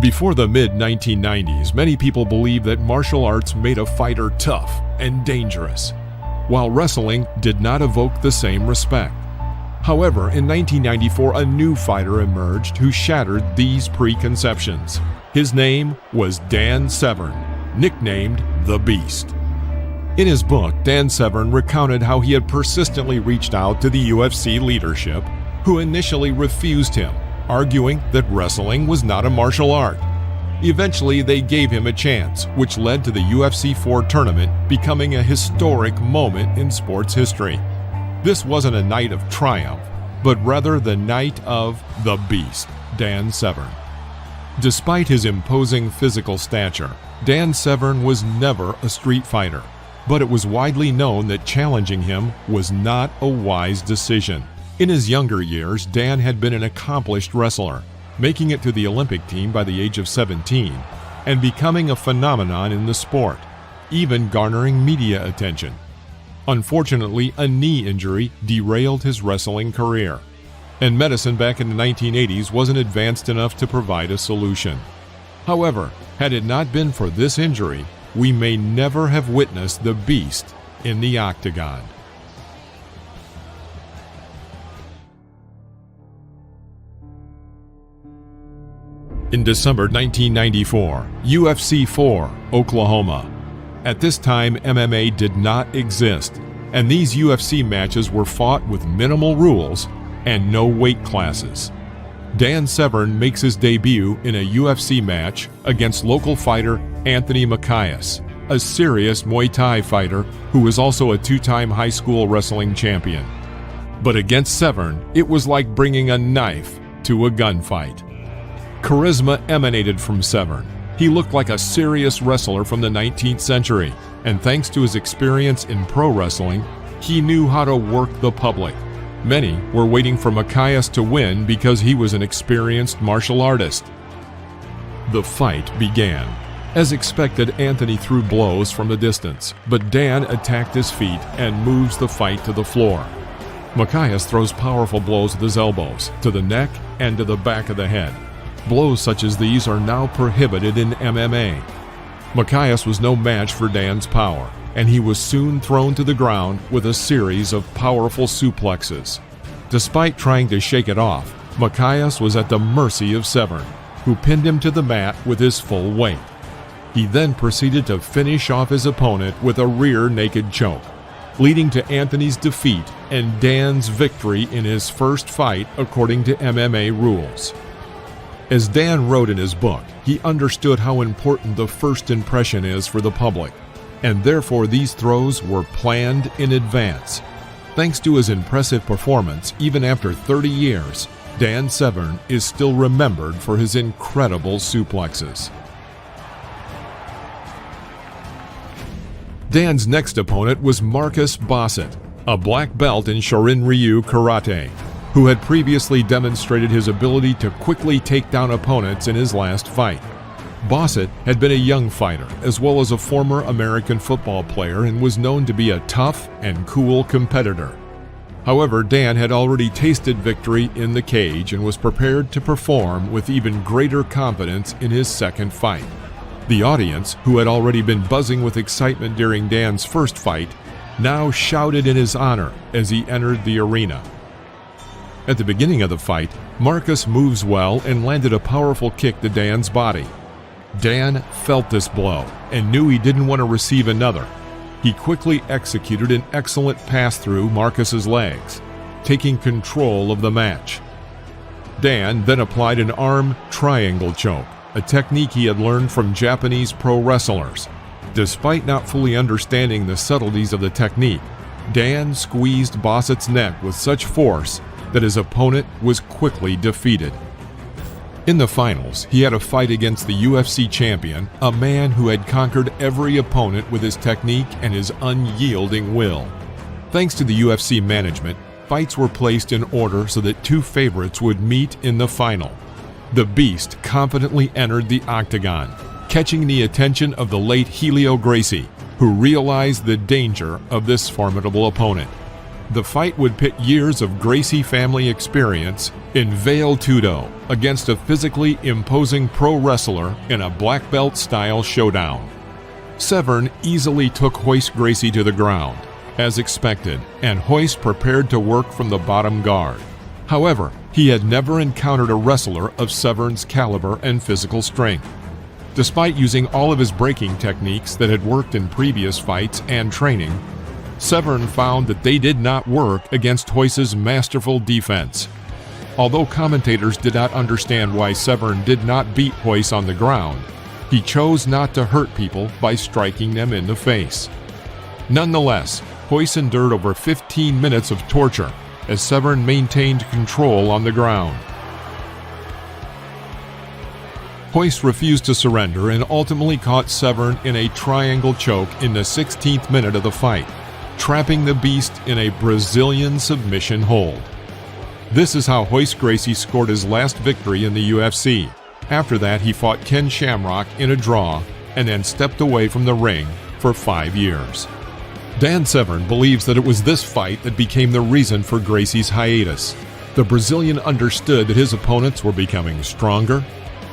Before the mid-1990s, many people believed that martial arts made a fighter tough and dangerous, while wrestling did not evoke the same respect. However, in 1994, a new fighter emerged who shattered these preconceptions. His name was Dan Severn, nicknamed The Beast. In his book, Dan Severn recounted how he had persistently reached out to the UFC leadership, who initially refused him, arguing that wrestling was not a martial art. Eventually, they gave him a chance, which led to the UFC 4 tournament becoming a historic moment in sports history. This wasn't a night of triumph, but rather the night of the Beast, Dan Severn. Despite his imposing physical stature, Dan Severn was never a street fighter, but it was widely known that challenging him was not a wise decision. In his younger years, Dan had been an accomplished wrestler, making it to the Olympic team by the age of 17 and becoming a phenomenon in the sport, even garnering media attention. Unfortunately, a knee injury derailed his wrestling career, and medicine back in the 1980s wasn't advanced enough to provide a solution. However, had it not been for this injury, we may never have witnessed the Beast in the octagon. In December 1994, UFC 4, Oklahoma. At this time, MMA did not exist, and these UFC matches were fought with minimal rules and no weight classes. Dan Severn makes his debut in a UFC match against local fighter Anthony Macias, a serious Muay Thai fighter who was also a two-time high school wrestling champion. But against Severn, it was like bringing a knife to a gunfight. Charisma emanated from Severn. He looked like a serious wrestler from the 19th century, and thanks to his experience in pro wrestling, he knew how to work the public. Many were waiting for Macias to win because he was an experienced martial artist. The fight began. As expected, Anthony threw blows from the distance, but Dan attacked his feet and moves the fight to the floor. Macias throws powerful blows with his elbows, to the neck and to the back of the head. Blows such as these are now prohibited in MMA. Macias was no match for Dan's power, and he was soon thrown to the ground with a series of powerful suplexes. Despite trying to shake it off, Macias was at the mercy of Severn, who pinned him to the mat with his full weight. He then proceeded to finish off his opponent with a rear naked choke, leading to Anthony's defeat and Dan's victory in his first fight according to MMA rules. As Dan wrote in his book, he understood how important the first impression is for the public, and therefore these throws were planned in advance. Thanks to his impressive performance, even after 30 years, Dan Severn is still remembered for his incredible suplexes. Dan's next opponent was Marcus Bossett, a black belt in Shorin-Ryu Karate, who had previously demonstrated his ability to quickly take down opponents in his last fight. Bossett had been a young fighter, as well as a former American football player, and was known to be a tough and cool competitor. However, Dan had already tasted victory in the cage and was prepared to perform with even greater confidence in his second fight. The audience, who had already been buzzing with excitement during Dan's first fight, now shouted in his honor as he entered the arena. At the beginning of the fight, Marcus moves well and landed a powerful kick to Dan's body. Dan felt this blow and knew he didn't want to receive another. He quickly executed an excellent pass through Marcus's legs, taking control of the match. Dan then applied an arm triangle choke, a technique he had learned from Japanese pro wrestlers. Despite not fully understanding the subtleties of the technique, Dan squeezed Bossett's neck with such force that his opponent was quickly defeated. In the finals, he had a fight against the UFC champion, a man who had conquered every opponent with his technique and his unyielding will. Thanks to the UFC management, fights were placed in order so that two favorites would meet in the final. The Beast confidently entered the octagon, catching the attention of the late Helio Gracie, who realized the danger of this formidable opponent. The fight would pit years of Gracie family experience in Vale Tudo against a physically imposing pro wrestler in a black belt style showdown. Severn easily took Royce Gracie to the ground, as expected, and Royce prepared to work from the bottom guard. However, he had never encountered a wrestler of Severn's caliber and physical strength. Despite using all of his breaking techniques that had worked in previous fights and training, Severn found that they did not work against Royce's masterful defense. Although commentators did not understand why Severn did not beat Royce on the ground, he chose not to hurt people by striking them in the face. Nonetheless, Royce endured over 15 minutes of torture as Severn maintained control on the ground. Royce refused to surrender and ultimately caught Severn in a triangle choke in the 16th minute of the fight, trapping the beast in a Brazilian submission hold. This is how Royce Gracie scored his last victory in the UFC. After that, he fought Ken Shamrock in a draw and then stepped away from the ring for 5 years. Dan Severn believes that it was this fight that became the reason for Gracie's hiatus. The Brazilian understood that his opponents were becoming stronger,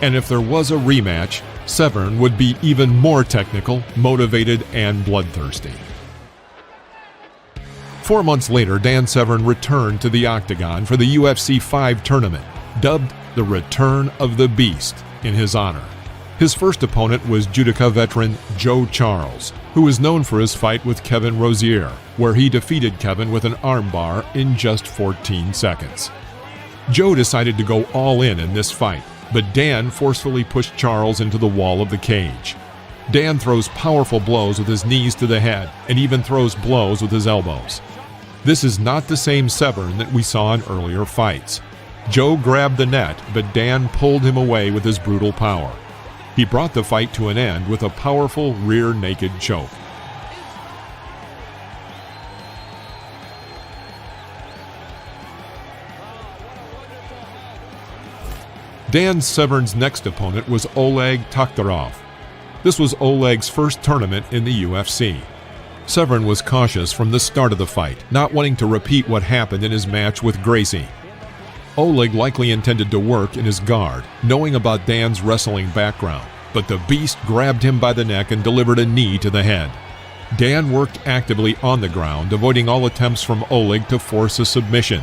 and if there was a rematch, Severn would be even more technical, motivated, and bloodthirsty. 4 months later, Dan Severn returned to the octagon for the UFC 5 tournament, dubbed the Return of the Beast in his honor. His first opponent was Judoka veteran Joe Charles, who is known for his fight with Kevin Rosier, where he defeated Kevin with an armbar in just 14 seconds. Joe decided to go all in this fight, but Dan forcefully pushed Charles into the wall of the cage. Dan throws powerful blows with his knees to the head and even throws blows with his elbows. This is not the same Severn that we saw in earlier fights. Joe grabbed the net, but Dan pulled him away with his brutal power. He brought the fight to an end with a powerful rear naked choke. Dan Severn's next opponent was Oleg Taktarov. This was Oleg's first tournament in the UFC. Severn was cautious from the start of the fight, not wanting to repeat what happened in his match with Gracie. Oleg likely intended to work in his guard, knowing about Dan's wrestling background, but the beast grabbed him by the neck and delivered a knee to the head. Dan worked actively on the ground, avoiding all attempts from Oleg to force a submission.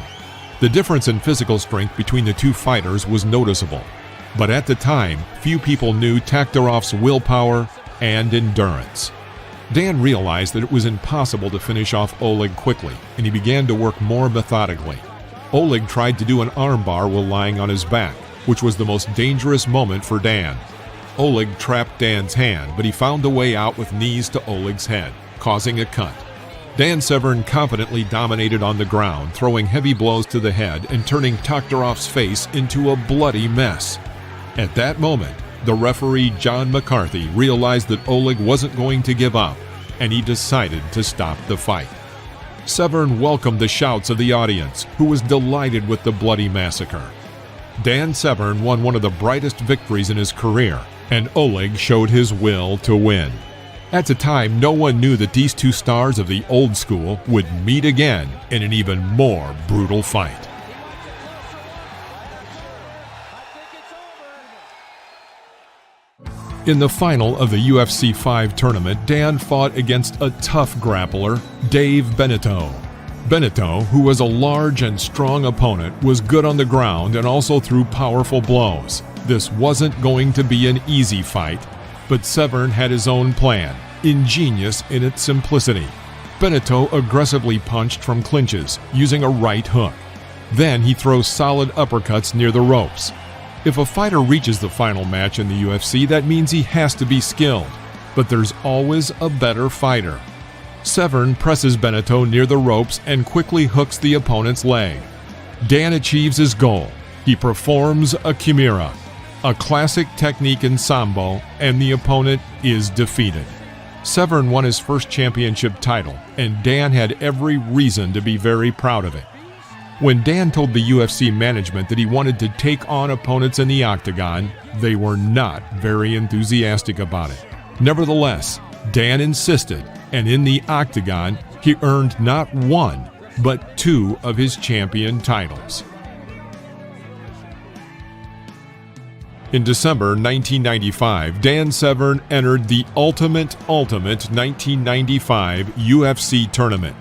The difference in physical strength between the two fighters was noticeable, but at the time, few people knew Taktarov's willpower and endurance. Dan realized that it was impossible to finish off Oleg quickly, and he began to work more methodically. Oleg tried to do an armbar while lying on his back, which was the most dangerous moment for Dan. Oleg trapped Dan's hand, but he found a way out with knees to Oleg's head, causing a cut. Dan Severn confidently dominated on the ground, throwing heavy blows to the head and turning Taktarov's face into a bloody mess. At that moment, the referee John McCarthy realized that Oleg wasn't going to give up, and he decided to stop the fight. Severn welcomed the shouts of the audience, who was delighted with the bloody massacre. Dan Severn won one of the brightest victories in his career, and Oleg showed his will to win. At the time, no one knew that these two stars of the old school would meet again in an even more brutal fight. In the final of the UFC 5 tournament, Dan fought against a tough grappler, Dave Beneteau. Beneteau, who was a large and strong opponent, was good on the ground and also threw powerful blows. This wasn't going to be an easy fight, but Severn had his own plan, ingenious in its simplicity. Beneteau aggressively punched from clinches, using a right hook. Then he throws solid uppercuts near the ropes. If a fighter reaches the final match in the UFC, that means he has to be skilled, but there's always a better fighter. Severn presses Beneteau near the ropes and quickly hooks the opponent's leg. Dan achieves his goal. He performs a Kimura, a classic technique in Sambo, and the opponent is defeated. Severn won his first championship title, and Dan had every reason to be very proud of it. When Dan told the UFC management that he wanted to take on opponents in the octagon, they were not very enthusiastic about it. Nevertheless, Dan insisted, and in the octagon, he earned not one, but 2 of his champion titles. In December 1995, Dan Severn entered the Ultimate 1995 UFC tournament.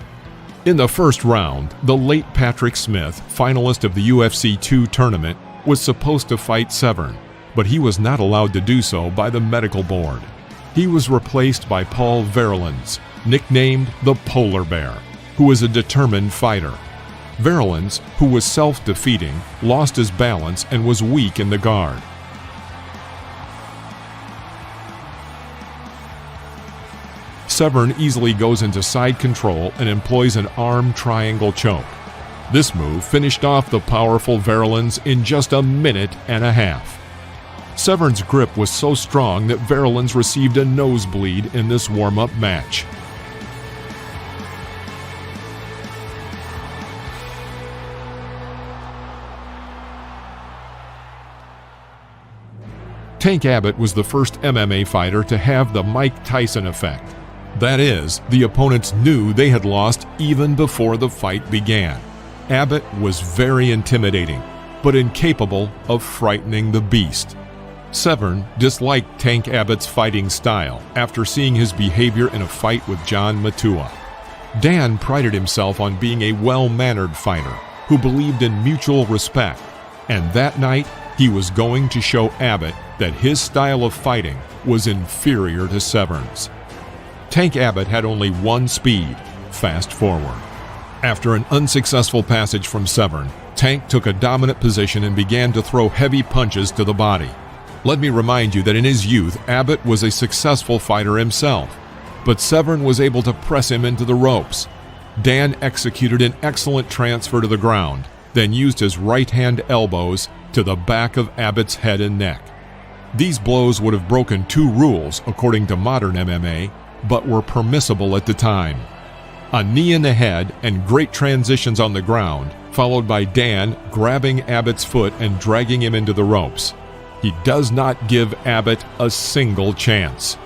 In the first round, the late Patrick Smith, finalist of the UFC 2 tournament, was supposed to fight Severn, but he was not allowed to do so by the medical board. He was replaced by Paul Verlins, nicknamed the Polar Bear, who was a determined fighter. Verlins, who was self-defeating, lost his balance and was weak in the guard. Severn easily goes into side control and employs an arm triangle choke. This move finished off the powerful Verlins in just a minute and a half. Severn's grip was so strong that Verlins received a nosebleed in this warm-up match. Tank Abbott was the first MMA fighter to have the Mike Tyson effect. That is, the opponents knew they had lost even before the fight began. Abbott was very intimidating, but incapable of frightening the beast. Severn disliked Tank Abbott's fighting style after seeing his behavior in a fight with John Matua. Dan prided himself on being a well-mannered fighter who believed in mutual respect, and that night he was going to show Abbott that his style of fighting was inferior to Severn's. Tank Abbott had only one speed: fast forward. After an unsuccessful passage from Severn, Tank took a dominant position and began to throw heavy punches to the body. Let me remind you that in his youth, Abbott was a successful fighter himself, but Severn was able to press him into the ropes. Dan executed an excellent transfer to the ground, then used his right-hand elbows to the back of Abbott's head and neck. These blows would have broken 2 rules according to modern MMA, but were permissible at the time. A knee in the head and great transitions on the ground, followed by Dan grabbing Abbott's foot and dragging him into the ropes. He does not give Abbott a single chance.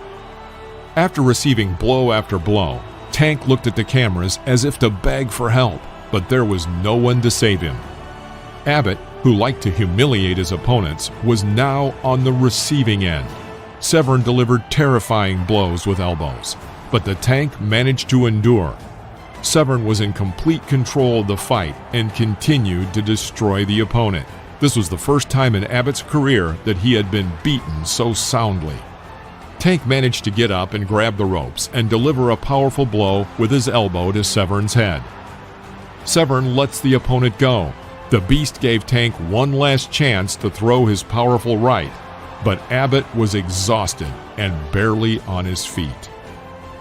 After receiving blow after blow, Tank looked at the cameras as if to beg for help, but there was no one to save him. Abbott, who liked to humiliate his opponents, was now on the receiving end. Severn delivered terrifying blows with elbows, but the Tank managed to endure. Severn was in complete control of the fight and continued to destroy the opponent. This was the first time in Abbott's career that he had been beaten so soundly. Tank managed to get up and grab the ropes and deliver a powerful blow with his elbow to Severn's head. Severn lets the opponent go. The Beast gave Tank one last chance to throw his powerful right, but Abbott was exhausted and barely on his feet.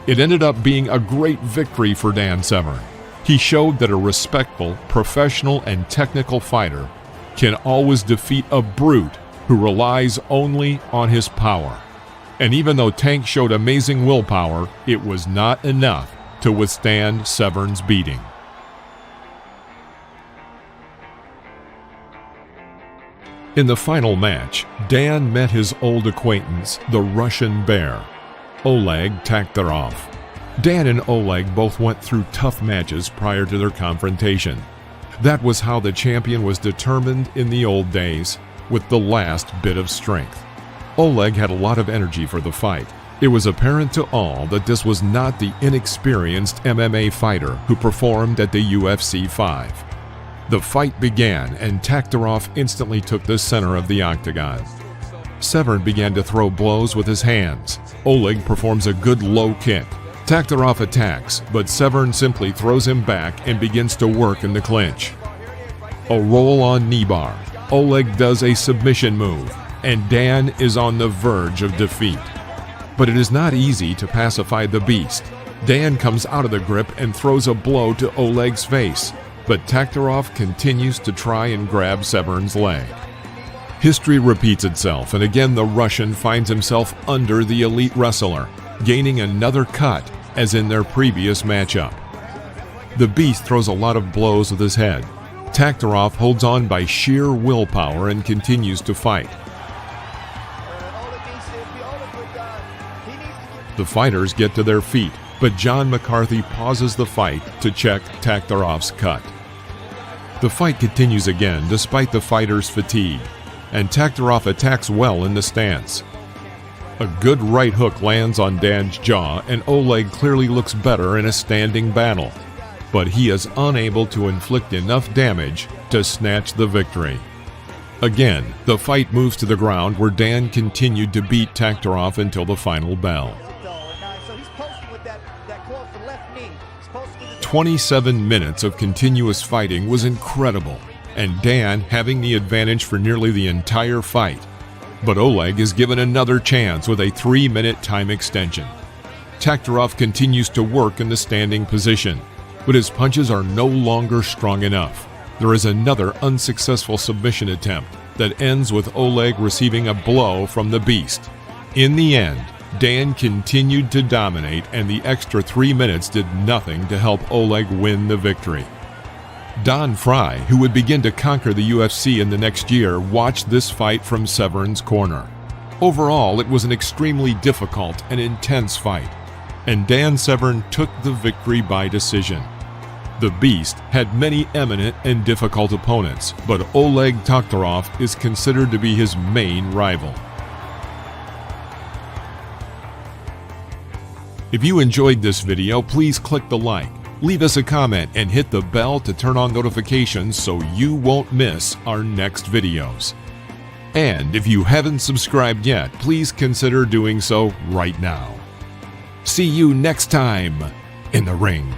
It ended up being a great victory for Dan Severn. He showed that a respectful, professional, and technical fighter can always defeat a brute who relies only on his power. And even though Tank showed amazing willpower, it was not enough to withstand Severn's beating. In the final match, Dan met his old acquaintance, the Russian Bear, Oleg Taktarov. Dan and Oleg both went through tough matches prior to their confrontation. That was how the champion was determined in the old days, with the last bit of strength. Oleg had a lot of energy for the fight. It was apparent to all that this was not the inexperienced MMA fighter who performed at the UFC 5. The fight began, and Taktarov instantly took the center of the octagon. Severn began to throw blows with his hands. Oleg performs a good low kick. Taktarov attacks, but Severn simply throws him back and begins to work in the clinch. A roll-on knee bar. Oleg does a submission move, and Dan is on the verge of defeat. But it is not easy to pacify the Beast. Dan comes out of the grip and throws a blow to Oleg's face, but Taktarov continues to try and grab Severn's leg. History repeats itself, and again the Russian finds himself under the elite wrestler, gaining another cut as in their previous matchup. The Beast throws a lot of blows with his head. Taktarov holds on by sheer willpower and continues to fight. The fighters get to their feet, but John McCarthy pauses the fight to check Taktarov's cut. The fight continues again despite the fighter's fatigue, and Taktarov attacks well in the stance. A good right hook lands on Dan's jaw, and Oleg clearly looks better in a standing battle, but he is unable to inflict enough damage to snatch the victory. Again, the fight moves to the ground where Dan continued to beat Taktarov until the final bell. 27 minutes of continuous fighting was incredible, and Dan having the advantage for nearly the entire fight. But Oleg is given another chance with a 3-minute time extension. Taktarov continues to work in the standing position, but his punches are no longer strong enough. There is another unsuccessful submission attempt that ends with Oleg receiving a blow from the Beast. In the end, Dan continued to dominate, and the extra 3 minutes did nothing to help Oleg win the victory. Don Fry, who would begin to conquer the UFC in the next year, watched this fight from Severn's corner. Overall, it was an extremely difficult and intense fight, and Dan Severn took the victory by decision. The Beast had many eminent and difficult opponents, but Oleg Taktarov is considered to be his main rival. If you enjoyed this video, please click the like, leave us a comment, and hit the bell to turn on notifications so you won't miss our next videos. And if you haven't subscribed yet, please consider doing so right now. See you next time in the ring.